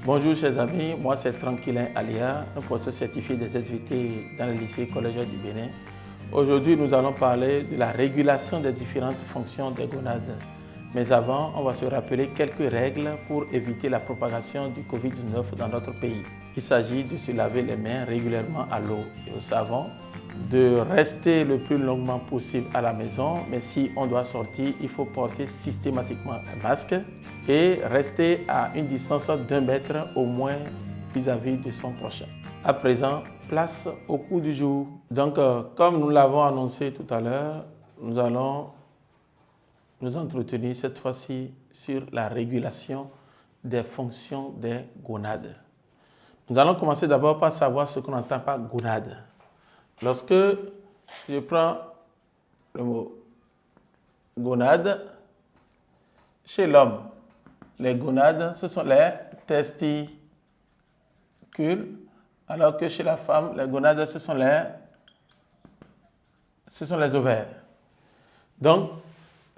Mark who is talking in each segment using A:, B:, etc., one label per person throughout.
A: Bonjour chers amis, moi c'est Tranquillin Alia, un professeur certifié des SVT dans le lycée collégial du Bénin. Aujourd'hui nous allons parler de la régulation des différentes fonctions des gonades. Mais avant, on va se rappeler quelques règles pour éviter la propagation du Covid-19 dans notre pays. Il s'agit de se laver les mains régulièrement à l'eau et au savon, de rester le plus longuement possible à la maison, mais si on doit sortir, il faut porter systématiquement un masque et rester à une distance d'1 mètre au moins vis-à-vis de son prochain. À présent, place au cours du jour. Donc, comme nous l'avons annoncé tout à l'heure, nous allons nous entretenir cette fois-ci sur la régulation des fonctions des gonades. Nous allons commencer d'abord par savoir ce qu'on entend par gonade. Lorsque je prends le mot gonade, chez l'homme, les gonades, ce sont les testicules, alors que chez la femme, les gonades, ce sont les ovaires. Donc,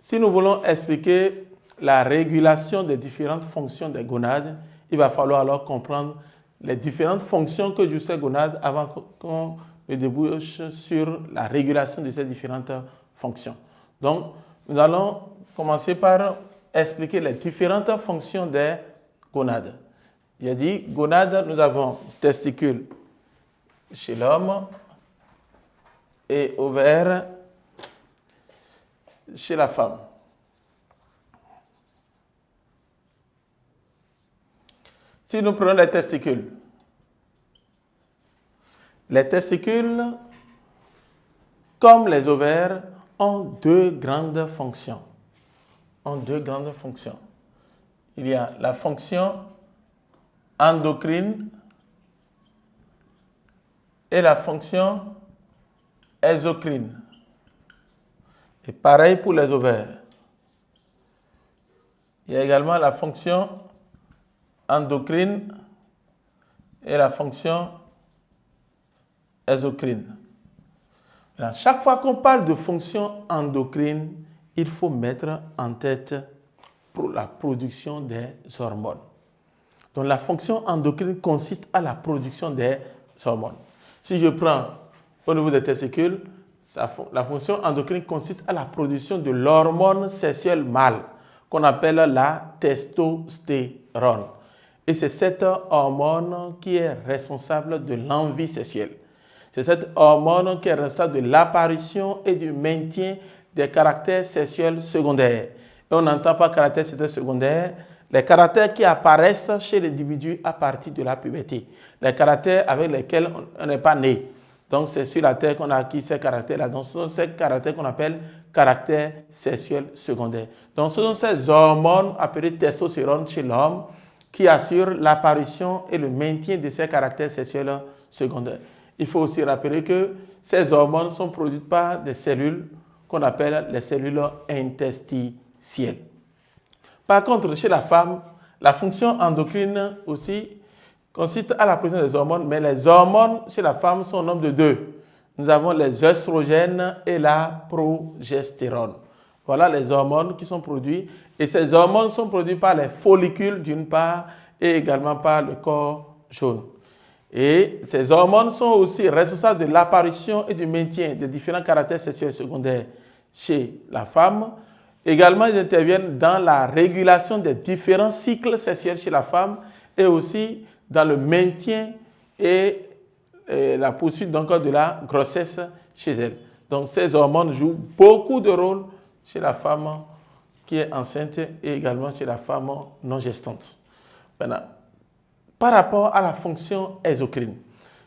A: si nous voulons expliquer la régulation des différentes fonctions des gonades, il va falloir alors comprendre les différentes fonctions que jouent ces gonades avant qu'on ne débouche sur la régulation de ces différentes fonctions. Donc, nous allons commencer par expliquer les différentes fonctions des gonades. J'ai dit gonades, nous avons testicules chez l'homme et ovaires chez la femme. Si nous prenons les testicules, comme les ovaires, ont deux grandes fonctions. Il y a la fonction endocrine et la fonction exocrine. Et pareil pour les ovaires. Il y a également la fonction endocrine et la fonction exocrine. Alors, chaque fois qu'on parle de fonction endocrine, il faut mettre en tête la production des hormones. Donc la fonction endocrine consiste à la production des hormones. Si je prends au niveau des testicules, la fonction endocrine consiste à la production de l'hormone sexuelle mâle qu'on appelle la testostérone. Et c'est cette hormone qui est responsable de l'envie sexuelle. C'est cette hormone qui est responsable de l'apparition et du maintien des caractères sexuels secondaires. Et on n'entend pas caractères sexuels secondaires, les caractères qui apparaissent chez l'individu à partir de la puberté, les caractères avec lesquels on n'est pas né. Donc c'est sur la terre qu'on a acquis ces caractères-là. Donc ce sont ces caractères qu'on appelle caractères sexuels secondaires. Donc ce sont ces hormones appelées testostérone chez l'homme qui assurent l'apparition et le maintien de ces caractères sexuels secondaires. Il faut aussi rappeler que ces hormones sont produites par des cellules qu'on appelle les cellules interstitielles. Par contre, chez la femme, la fonction endocrine aussi consiste à la production des hormones, mais les hormones chez la femme sont au nombre de deux. Nous avons les œstrogènes et la progestérone. Voilà les hormones qui sont produites. Et ces hormones sont produites par les follicules d'une part et également par le corps jaune. Et ces hormones sont aussi responsables de l'apparition et du maintien des différents caractères sexuels secondaires chez la femme. Également, ils interviennent dans la régulation des différents cycles sexuels chez la femme et aussi dans le maintien et la poursuite donc de la grossesse chez elle. Donc, ces hormones jouent beaucoup de rôles chez la femme qui est enceinte et également chez la femme non gestante. Maintenant, par rapport à la fonction exocrine,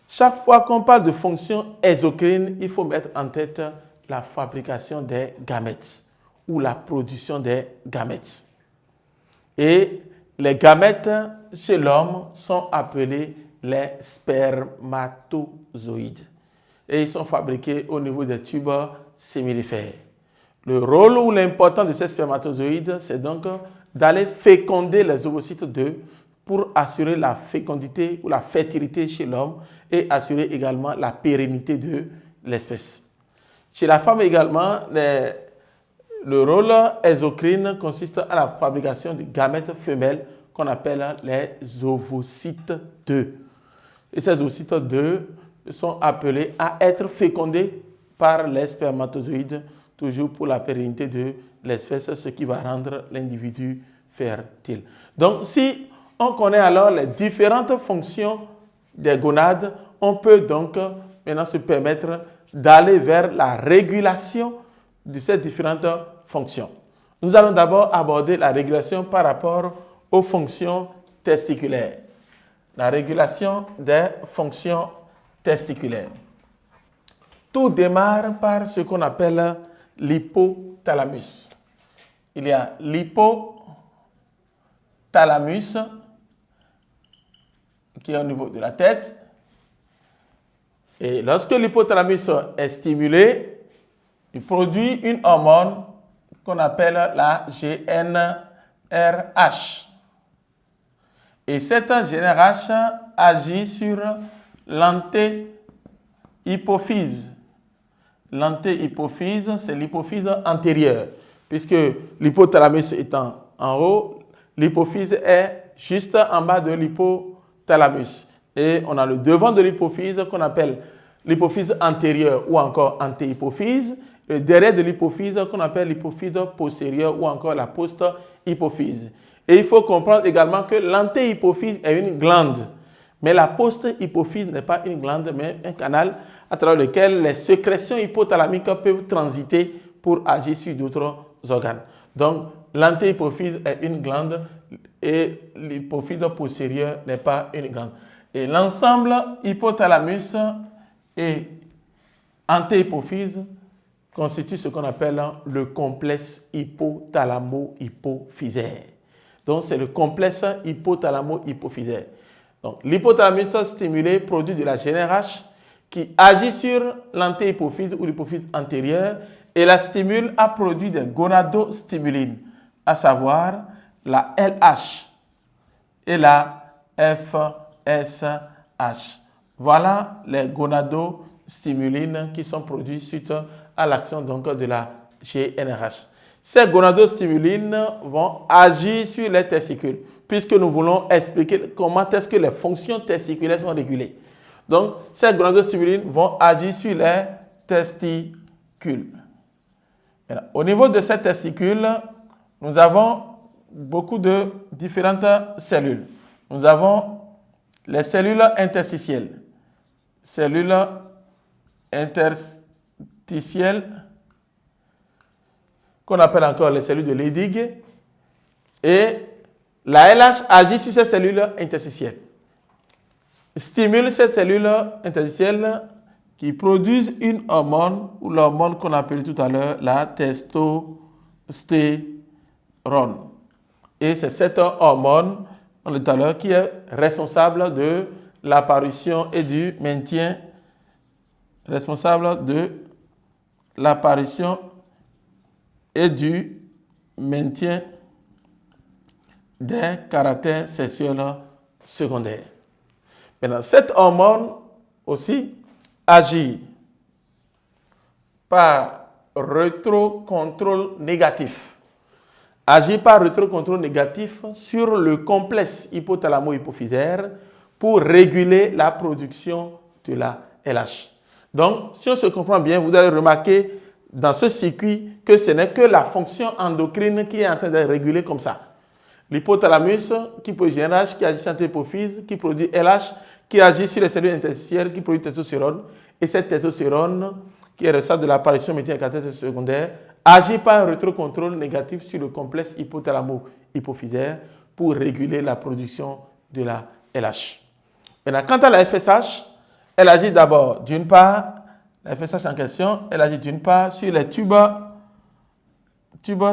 A: chaque fois qu'on parle de fonction exocrine, il faut mettre en tête la fabrication des gamètes ou la production des gamètes. Et les gamètes chez l'homme sont appelés les spermatozoïdes. Et ils sont fabriqués au niveau des tubes séminifères. Le rôle ou l'importance de ces spermatozoïdes, c'est donc d'aller féconder les ovocytes d'œufs pour assurer la fécondité ou la fertilité chez l'homme et assurer également la pérennité de l'espèce. Chez la femme également, le rôle exocrine consiste à la fabrication de gamètes femelles qu'on appelle les ovocytes 2. Et ces ovocytes 2 sont appelés à être fécondés par les spermatozoïdes, toujours pour la pérennité de l'espèce, ce qui va rendre l'individu fertile. Donc, si on connaît alors les différentes fonctions des gonades, on peut donc maintenant se permettre d'aller vers la régulation de ces différentes fonctions. Nous allons d'abord aborder la régulation par rapport aux fonctions testiculaires. La régulation des fonctions testiculaires. Tout démarre par ce qu'on appelle l'hypothalamus. Il y a l'hypothalamus qui est au niveau de la tête. Et lorsque l'hypothalamus est stimulé, il produit une hormone qu'on appelle la GnRH. Et cette GnRH agit sur l'antéhypophyse. L'antéhypophyse, c'est l'hypophyse antérieure, puisque l'hypothalamus étant en haut, l'hypophyse est juste en bas de l'hypothalamus. Et on a le devant de l'hypophyse qu'on appelle l'hypophyse antérieure ou encore antéhypophyse, et le derrière de l'hypophyse qu'on appelle l'hypophyse postérieure ou encore la post-hypophyse. Et il faut comprendre également que l'antéhypophyse est une glande, mais la post-hypophyse n'est pas une glande, mais un canal à travers lequel les sécrétions hypothalamiques peuvent transiter pour agir sur d'autres organes. Donc, l'antéhypophyse est une glande et l'hypophyse postérieure n'est pas une glande. Et l'ensemble hypothalamus et antéhypophyse constitue ce qu'on appelle le complexe hypothalamo-hypophysaire. Donc, c'est le complexe hypothalamo-hypophysaire. Donc, l'hypothalamus stimulé produit de la GnRH qui agit sur l'antéhypophyse ou l'hypophyse antérieure et la stimule à produire des gonadostimulines, à savoir la LH et la FSH. Voilà les gonadostimulines qui sont produites suite à l'action donc de la GnRH. Ces gonadostimulines vont agir sur les testicules, puisque nous voulons expliquer comment est-ce que les fonctions testiculaires sont régulées. Donc, ces gonadostimulines vont agir sur les testicules. Maintenant, au niveau de ces testicules, nous avons beaucoup de différentes cellules. Nous avons les cellules interstitielles. Cellules interstitielles qu'on appelle encore les cellules de Leydig. Et la LH agit sur ces cellules interstitielles. Stimule ces cellules interstitielles qui produisent une hormone, ou l'hormone qu'on a appelée tout à l'heure la testostérone. Et c'est cette hormone, on l'a dit tout à l'heure, qui est responsable de l'apparition et du maintien, des caractères sexuels secondaires. Maintenant, cette hormone aussi agit par rétrocontrôle négatif. Agit par rétrocontrôle négatif sur le complexe hypothalamo-hypophysaire pour réguler la production de la LH. Donc, si on se comprend bien, vous allez remarquer dans ce circuit que ce n'est que la fonction endocrine qui est en train d'être régulée comme ça. L'hypothalamus qui produit GnRH, qui agit sur l'hypophyse, qui produit LH, qui agit sur les cellules interstitielles, qui produit testostérone. Et cette testostérone, qui est responsable de l'apparition de caractères secondaires, agit par un rétrocontrôle négatif sur le complexe hypothalamo-hypophysaire pour réguler la production de la LH. Maintenant, quant à la FSH, elle agit d'abord, d'une part, la FSH en question, elle agit d'une part sur les tubes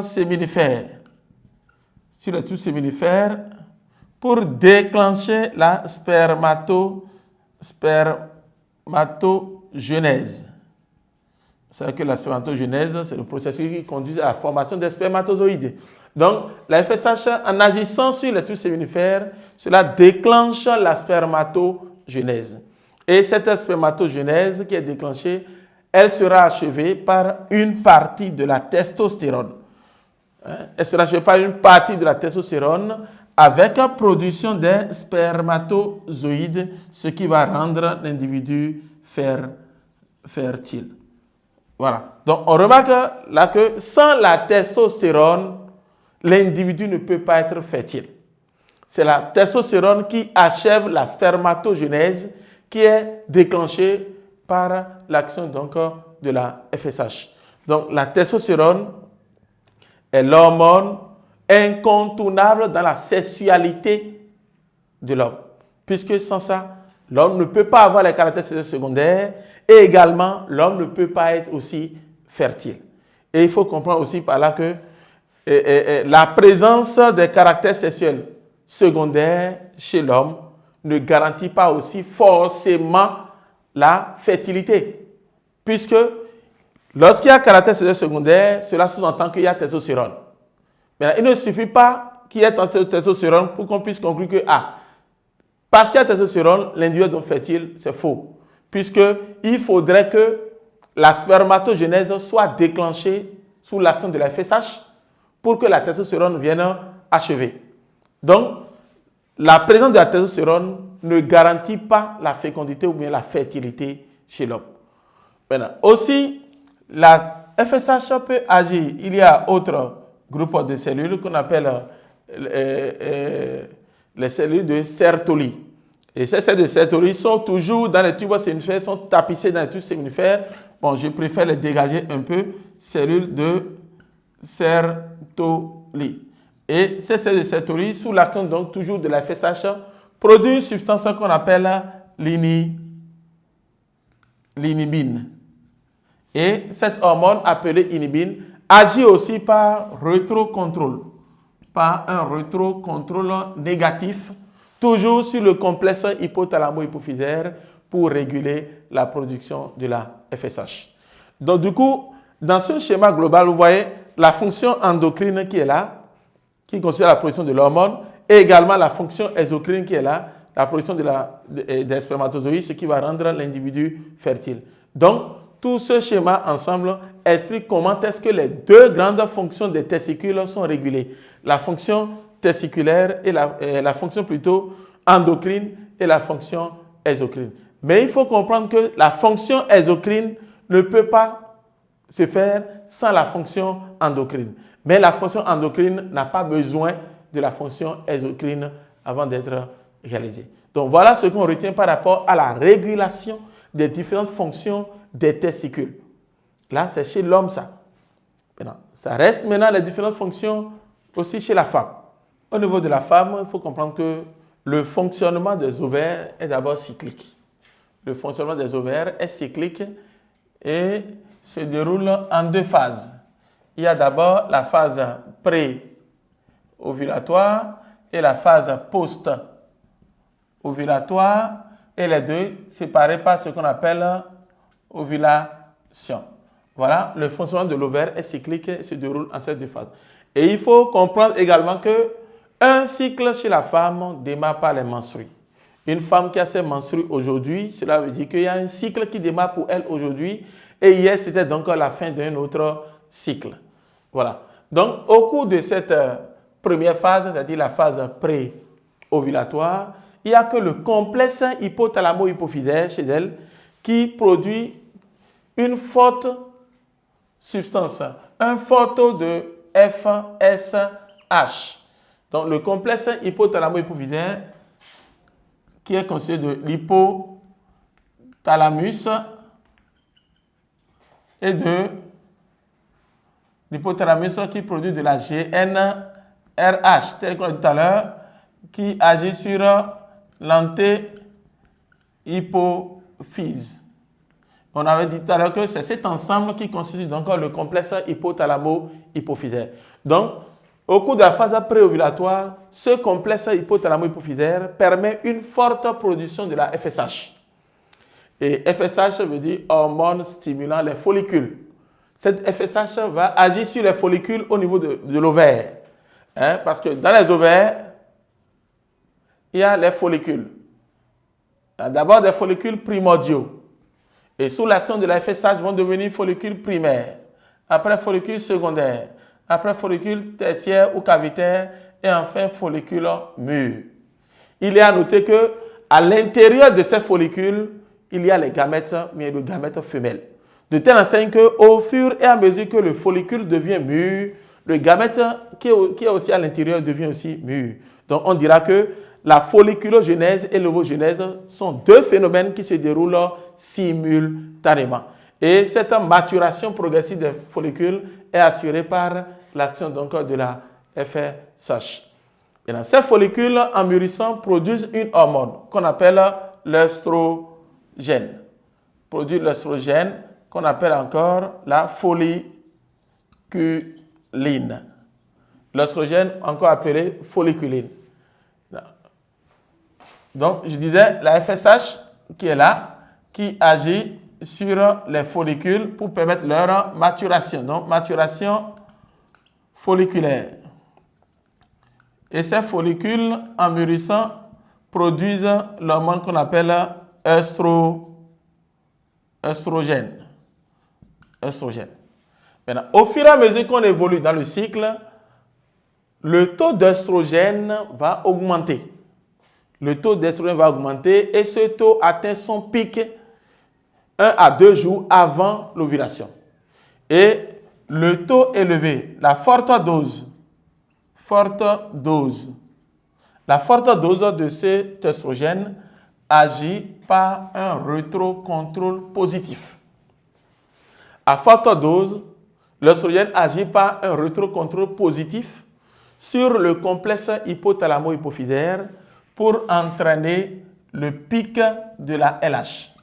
A: séminifères. Sur les tubes séminifères pour déclencher la spermatogenèse. Vous savez que la spermatogenèse, c'est le processus qui conduit à la formation des spermatozoïdes. Donc, la FSH, en agissant sur les tubes séminifères, cela déclenche la spermatogenèse. Et cette spermatogenèse qui est déclenchée, elle sera achevée par une partie de la testostérone. Elle sera achevée par une partie de la testostérone avec la production des spermatozoïdes, ce qui va rendre l'individu fertile. Voilà. Donc, on remarque là que sans la testostérone, l'individu ne peut pas être fertile. C'est la testostérone qui achève la spermatogenèse qui est déclenchée par l'action donc de la FSH. Donc, la testostérone est l'hormone incontournable dans la sexualité de l'homme. Puisque sans ça, l'homme ne peut pas avoir les caractères sexuels secondaires et également, l'homme ne peut pas être aussi fertile. Et il faut comprendre aussi par là que la présence des caractères sexuels secondaires chez l'homme ne garantit pas aussi forcément la fertilité. Puisque lorsqu'il y a caractère sexuel secondaire, cela sous-entend qu'il y a testostérone. Maintenant, il ne suffit pas qu'il y ait testostérone pour qu'on puisse conclure que parce qu'il y a testostérone, l'individu est donc fertile, c'est faux. Puisqu'il faudrait que la spermatogenèse soit déclenchée sous l'action de la FSH pour que la testostérone vienne achever. Donc, la présence de la testostérone ne garantit pas la fécondité ou bien la fertilité chez l'homme. Maintenant, aussi, la FSH peut agir. Il y a autre groupe de cellules qu'on appelle les cellules de Sertoli. Et ces cellules de Sertoli sont toujours dans les tubes séminifères, sont tapissées dans les tubes séminifères. Bon, je préfère les dégager un peu. Cellules de Sertoli. Et ces cellules de Sertoli, sous l'action donc toujours de la FSH, produisent une substance qu'on appelle l'inhibine. Et cette hormone appelée inhibine agit aussi par rétrocontrôle, par un rétrocontrôle négatif, toujours sur le complexe hypothalamo-hypophysaire pour réguler la production de la FSH. Donc du coup, dans ce schéma global, vous voyez la fonction endocrine qui est là, qui considère la production de l'hormone, et également la fonction exocrine qui est là, la production des spermatozoïdes, ce qui va rendre l'individu fertile. Donc, tout ce schéma ensemble explique comment est-ce que les deux grandes fonctions des testicules sont régulées. La fonction testiculaire et la fonction plutôt endocrine et la fonction exocrine. Mais il faut comprendre que la fonction exocrine ne peut pas se faire sans la fonction endocrine. Mais la fonction endocrine n'a pas besoin de la fonction exocrine avant d'être réalisée. Donc voilà ce qu'on retient par rapport à la régulation des différentes fonctions des testicules. Là, c'est chez l'homme ça. Maintenant, ça reste maintenant les différentes fonctions aussi chez la femme. Au niveau de la femme, il faut comprendre que le fonctionnement des ovaires est d'abord cyclique. Le fonctionnement des ovaires est cyclique et se déroule en deux phases. Il y a d'abord la phase pré-ovulatoire et la phase post-ovulatoire et les deux séparés par ce qu'on appelle ovulation. Voilà, le fonctionnement de l'ovaire est cyclique et se déroule en ces deux phases. Et il faut comprendre également qu'un cycle chez la femme démarre par les menstrues. Une femme qui a ses menstrues aujourd'hui, cela veut dire qu'il y a un cycle qui démarre pour elle aujourd'hui et hier c'était donc la fin d'un autre cycle. Voilà. Donc, au cours de cette première phase, c'est-à-dire la phase pré-ovulatoire, il n'y a que le complexe hypothalamo-hypophysaire chez elle qui produit une forte substance, un fort taux de FSH. Donc, le complexe hypothalamo-hypophysaire qui est constitué de l'hypothalamus et de l'hypothalamus qui produit de la GnRH, tel qu'on l'a dit tout à l'heure, qui agit sur l'antéhypophyse. On avait dit tout à l'heure que c'est cet ensemble qui constitue donc le complexe hypothalamo-hypophysaire. Donc, au cours de la phase préovulatoire, ce complexe hypothalamo-hypophysaire permet une forte production de la FSH. Et FSH veut dire hormone stimulant les follicules. Cette FSH va agir sur les follicules au niveau de l'ovaire. Parce que dans les ovaires, il y a les follicules. D'abord des follicules primordiaux. Et sous l'action de la FSH vont devenir follicules primaires. Après follicules secondaires. Après follicules tertiaires ou cavitaires. et enfin follicule mûr. Il est à noter que à l'intérieur de ces follicules, il y a les gamètes, mais le gamète femelle. De telle enseigne qu'au fur et à mesure que le follicule devient mûr, le gamète qui est aussi à l'intérieur devient aussi mûr. Donc on dira que la folliculogenèse et l'ovogenèse sont deux phénomènes qui se déroulent simultanément. Et cette maturation progressive des follicules est assurée par l'action de la FSH. Et dans ces follicules, en mûrissant, produisent une hormone qu'on appelle l'œstrogène. Produit l'œstrogène qu'on appelle encore la folliculine. L'œstrogène, encore appelé folliculine. Donc, je disais, la FSH qui est là, qui agit sur les follicules pour permettre leur maturation. Donc, maturation folliculaire. Et ces follicules, en mûrissant, produisent l'hormone qu'on appelle œstrogène. Maintenant, au fur et à mesure qu'on évolue dans le cycle, le taux d'œstrogène va augmenter. Le taux d'œstrogène va augmenter et ce taux atteint son pic 1 à 2 jours avant l'ovulation. Et le taux élevé, la forte dose de cet œstrogène agit par un rétrocontrôle positif. À forte dose, l'œstrogène agit par un rétrocontrôle positif sur le complexe hypothalamo-hypophysaire pour entraîner le pic de la LH.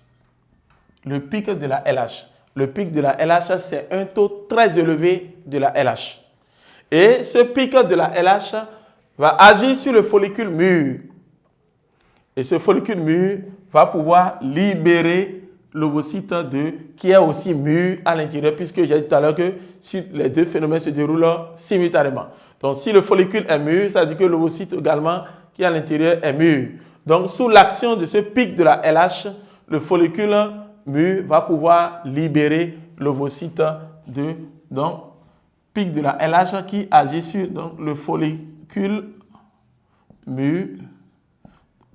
A: Le pic de la LH. Le pic de la LH, c'est un taux très élevé de la LH. Et ce pic de la LH va agir sur le follicule mûr. Et ce follicule mûr va pouvoir libérer l'ovocyte qui est aussi mûr à l'intérieur, puisque j'ai dit tout à l'heure que si les deux phénomènes se déroulent simultanément. Donc, si le follicule est mûr, ça veut dire que l'ovocyte également qui est à l'intérieur est mûr. Donc, sous l'action de ce pic de la LH, le follicule mûr va pouvoir libérer l'ovocyte donc, pic de la LH qui agit sur donc, le follicule mûr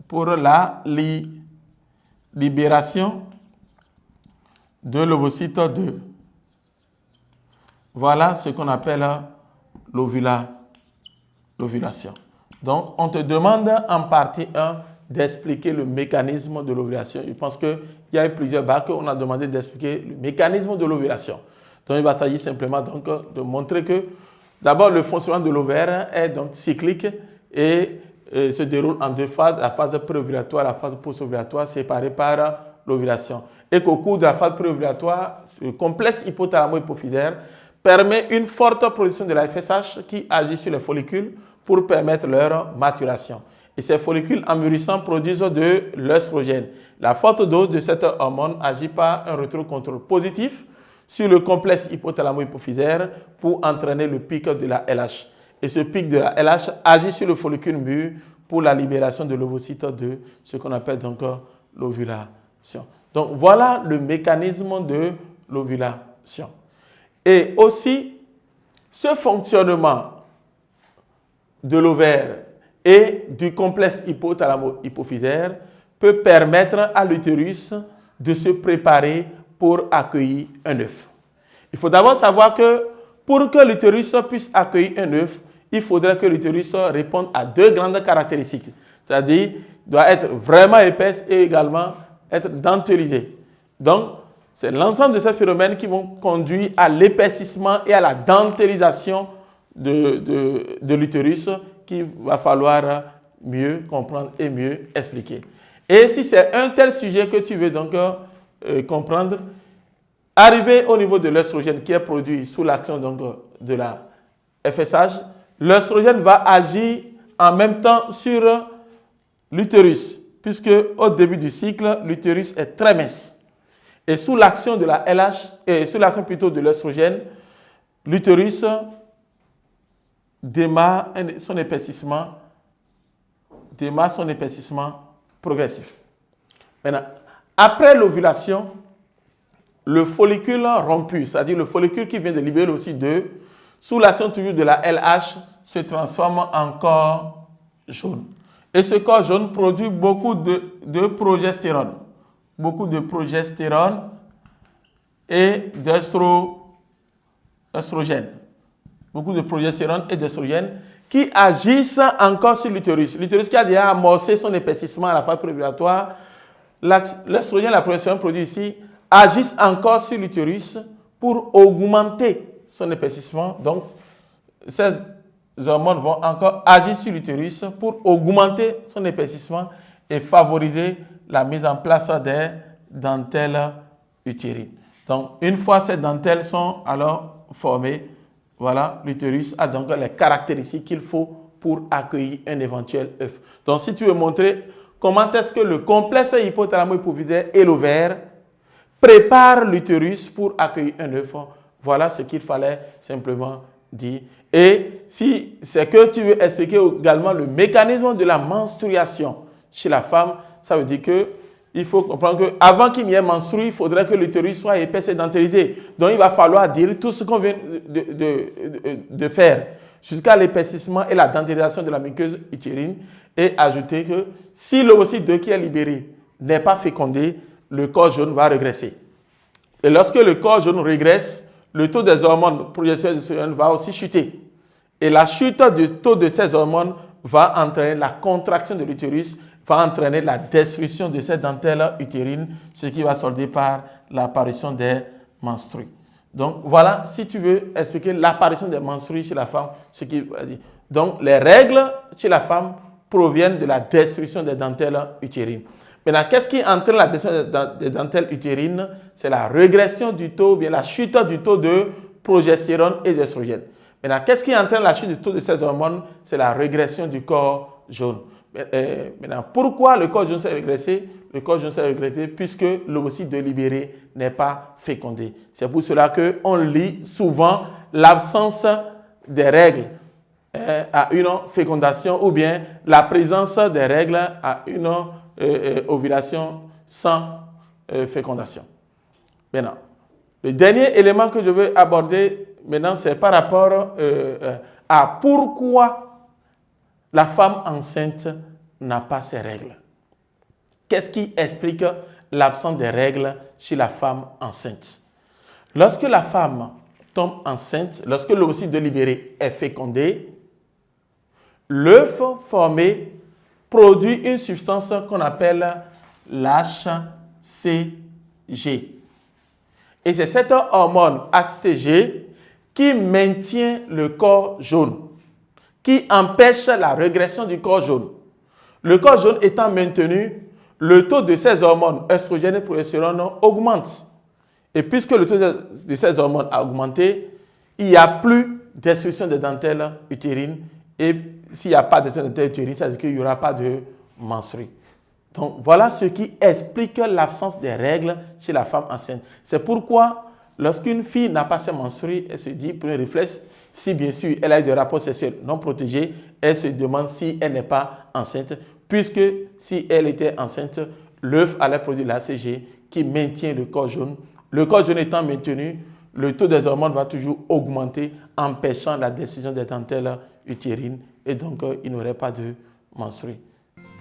A: pour la libération de l'ovocyte 2. Voilà ce qu'on appelle l'ovulation. Donc, on te demande en partie 1 d'expliquer le mécanisme de l'ovulation. Je pense qu'il y a eu plusieurs bacs on a demandé d'expliquer le mécanisme de l'ovulation. Donc, il va s'agir simplement donc, de montrer que d'abord, le fonctionnement de l'ovaire est donc cyclique et se déroule en deux phases, la phase préovulatoire et la phase post-ovulatoire séparées par l'ovulation. Et qu'au cours de la phase préovulatoire, le complexe hypothalamo-hypophysaire permet une forte production de la FSH qui agit sur les follicules pour permettre leur maturation. Et ces follicules, en mûrissant, produisent de l'œstrogène. La forte dose de cette hormone agit par un rétrocontrôle positif sur le complexe hypothalamo-hypophysaire pour entraîner le pic de la LH. Et ce pic de la LH agit sur le follicule mûr pour la libération de l'ovocyte de ce qu'on appelle donc l'ovulation. Donc voilà le mécanisme de l'ovulation. Et aussi, ce fonctionnement de l'ovaire et du complexe hypothalamo-hypophysaire peut permettre à l'utérus de se préparer pour accueillir un œuf. Il faut d'abord savoir que pour que l'utérus puisse accueillir un œuf, il faudrait que l'utérus réponde à deux grandes caractéristiques. C'est-à-dire, il doit être vraiment épaisse et également être dentelisé. Donc, c'est l'ensemble de ces phénomènes qui vont conduire à l'épaississement et à la dentelisation de l'utérus qu'il va falloir mieux comprendre et mieux expliquer. Et si c'est un tel sujet que tu veux donc comprendre, arrivé au niveau de l'œstrogène qui est produit sous l'action donc de la FSH, l'œstrogène va agir en même temps sur l'utérus, puisque au début du cycle, l'utérus est très mince. Et sous l'action de la LH, et sous l'action plutôt de l'œstrogène, l'utérus démarre son épaississement progressif. Maintenant, après l'ovulation, le follicule rompu, c'est-à-dire le follicule qui vient de libérer l'ovocyte 2, sous l'action toujours de la LH, se transforme en corps jaune. Et ce corps jaune produit beaucoup de progestérone. Beaucoup de progestérone et d'estrogène. Beaucoup de progestérone et d'estrogène qui agissent encore sur l'utérus. L'utérus qui a déjà amorcé son épaississement à la phase préopératoire, l'estrogène et la progestérone produits ici agissent encore sur l'utérus pour augmenter son épaississement. Donc, ces hormones vont encore agir sur l'utérus pour augmenter son épaississement et favoriser la mise en place des dentelles utérines. Donc, une fois ces dentelles sont alors formées, voilà, l'utérus a donc les caractéristiques qu'il faut pour accueillir un éventuel œuf. Donc, si tu veux montrer comment est-ce que le complexe hypothalamo-hypophysaire et l'ovaire prépare l'utérus pour accueillir un œuf, voilà ce qu'il fallait simplement dire. Et si c'est que tu veux expliquer également le mécanisme de la menstruation chez la femme, ça veut dire que il faut comprendre qu'avant qu'il n'y ait menstru, il faudrait que l'utérus soit épaisse et dentellisé. Donc, il va falloir dire tout ce qu'on vient de faire jusqu'à l'épaississement et la dentellisation de la muqueuse utérine et ajouter que si l'ovocyte 2 qui est libéré n'est pas fécondé, le corps jaune va régresser. Et lorsque le corps jaune régresse, le taux des hormones progestérone va aussi chuter. Et la chute du taux de ces hormones va entraîner la contraction de l'utérus, va entraîner la destruction de ces dentelles utérines, ce qui va solder par l'apparition des menstrues. Donc voilà, si tu veux expliquer l'apparition des menstrues chez la femme, ce qui va dire. Donc les règles chez la femme proviennent de la destruction des dentelles utérines. Maintenant, qu'est-ce qui entraîne la destruction des dentelles utérines? C'est la régression du taux, bien la chute du taux de progestérone et d'estrogène. Maintenant, qu'est-ce qui entraîne la chute du taux de ces hormones? C'est la régression du corps jaune. Maintenant, pourquoi le corps jaune s'est régressé? Le corps jaune s'est régressé puisque l'ovocyte de libéré n'est pas fécondé. C'est pour cela qu'on lit souvent l'absence des règles à une fécondation ou bien la présence des règles à une ovulation sans fécondation. Maintenant, le dernier élément que je veux aborder maintenant, c'est par rapport à pourquoi la femme enceinte n'a pas ses règles. Qu'est-ce qui explique l'absence des règles chez la femme enceinte? Lorsque la femme tombe enceinte, lorsque l'ovocyte de libéré est fécondé, l'œuf formé produit une substance qu'on appelle l'HCG. Et c'est cette hormone HCG qui maintient le corps jaune, qui empêche la régression du corps jaune. Le corps jaune étant maintenu, le taux de ces hormones, œstrogène et progestérone, augmente. Et puisque le taux de ces hormones a augmenté, il n'y a plus destruction des dentelles utérines. Et s'il n'y a pas de destruction des dentelles utérines, ça veut dire qu'il n'y aura pas de menstrues. Donc voilà ce qui explique l'absence des règles chez la femme enceinte. C'est pourquoi lorsqu'une fille n'a pas ses menstrues, elle se dit, pour un réflexe, si bien sûr elle a eu des rapports sexuels non protégés, elle se demande si elle n'est pas enceinte, puisque si elle était enceinte, l'œuf allait produire l'HCG qui maintient le corps jaune. Le corps jaune étant maintenu, le taux des hormones va toujours augmenter, empêchant la destruction des dentelles utérines et donc il n'y aurait pas de menstrues.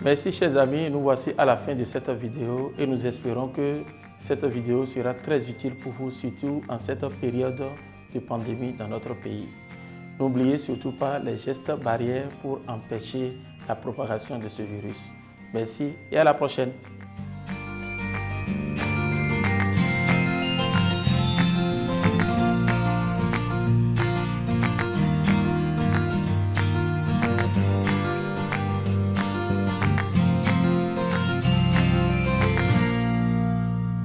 A: Merci chers amis, nous voici à la fin de cette vidéo et nous espérons que cette vidéo sera très utile pour vous, surtout en cette période de pandémie dans notre pays. N'oubliez surtout pas les gestes barrières pour empêcher la propagation de ce virus. Merci et à la prochaine.